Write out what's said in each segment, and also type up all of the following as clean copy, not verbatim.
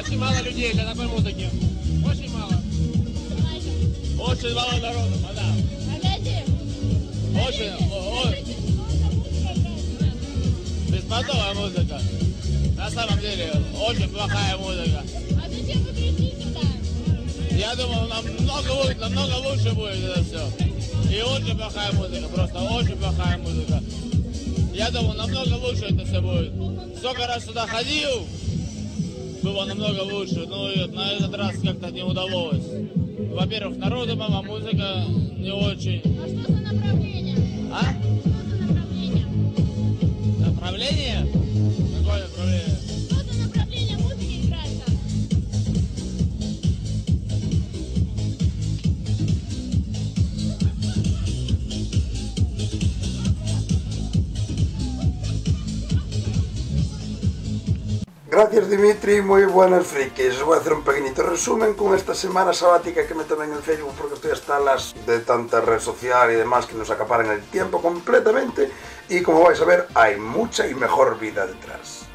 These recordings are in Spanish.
очень мало людей для такой музыки. Очень мало. Очень мало народу, да. Очень. Беспонтовая музыка. На самом деле, очень плохая музыка. А зачем вы пришли сюда? Я думал, намного лучше будет это все. И очень плохая музыка, просто очень плохая музыка. Я думал, намного лучше это все будет. Сколько раз сюда ходил, было намного лучше, но на этот раз как-то не удалось. Во-первых, народу мало, музыка не очень. А что за направление? А? Что за направление? Направление? Какое направление? Что за направление музыки играется? Gracias Dimitri, muy buenas frikis. Voy a hacer un pequeñito resumen con esta semana sabática que me tomé en el Facebook porque estoy hasta las de tanta red social y demás que nos acaparan el tiempo completamente y como vais a ver hay mucha y mejor vida detrás.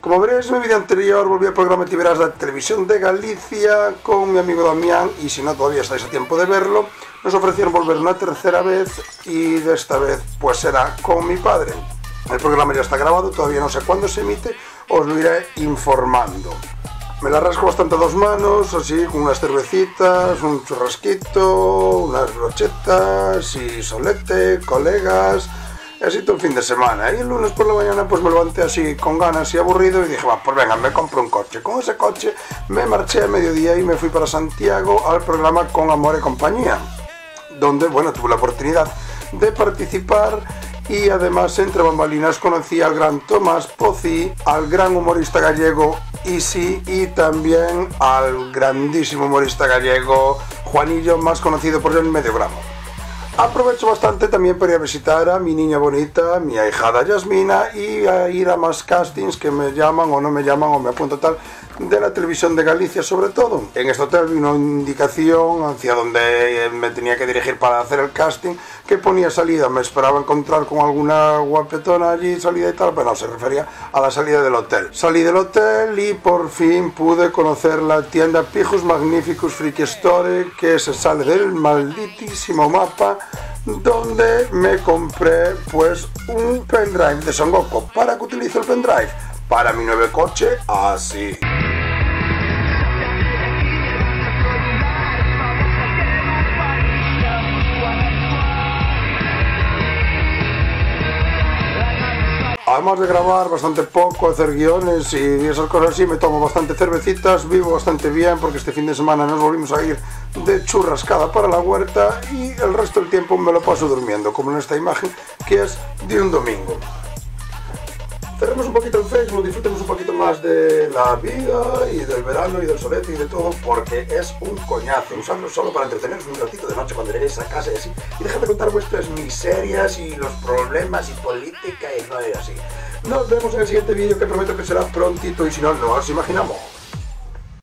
Como veréis en el vídeo anterior volví al programa Tiverás de la Televisión de Galicia con mi amigo Damián y si no todavía estáis a tiempo de verlo, nos ofrecieron volver una tercera vez y de esta vez pues será con mi padre. El programa ya está grabado, todavía no sé cuándo se emite, os lo iré informando. Me la rasco bastante a dos manos, así, con unas cervecitas, un churrasquito, unas brochetas y solete, colegas, y así todo el fin de semana. Y el lunes por la mañana pues me levanté así con ganas y aburrido y dije, va, pues venga, me compro un coche. Con ese coche me marché a mediodía y me fui para Santiago al programa Con Amor y Compañía, donde, bueno, tuve la oportunidad de participar. Y además entre bambalinas conocí al gran Tomás Pozzi, al gran humorista gallego Isi y también al grandísimo humorista gallego Juanillo, más conocido por el Mediogramo. Aprovecho bastante también para ir a visitar a mi niña bonita, mi ahijada Yasmina, y a ir a más castings que me llaman o no me llaman o me apunto tal, de la Televisión de Galicia sobre todo. En este hotel vi una indicación hacia donde me tenía que dirigir para hacer el casting, que ponía salida, me esperaba encontrar con alguna guapetona allí, salida y tal, pero no, se refería a la salida del hotel. Salí del hotel y por fin pude conocer la tienda Pijus Magnificus Freak Store, que se sale del malditísimo mapa, donde me compré pues un pendrive de Son Goku. ¿Para qué utilizo el pendrive? Para mi nuevo coche, así. Además de grabar bastante poco, hacer guiones y esas cosas así, me tomo bastante cervecitas, vivo bastante bien porque este fin de semana nos volvimos a ir de churrascada para la huerta y el resto del tiempo me lo paso durmiendo, como en esta imagen que es de un domingo. Cerremos un poquito el Facebook, disfrutemos un poquito más de la vida y del verano y del solete y de todo, porque es un coñazo. Usadlo solo para entreteneros un ratito de noche cuando lleguéis a casa y así. Y dejad de contar vuestras miserias y los problemas y política y no es así. Nos vemos en el siguiente vídeo que prometo que será prontito y si no, no os imaginamos.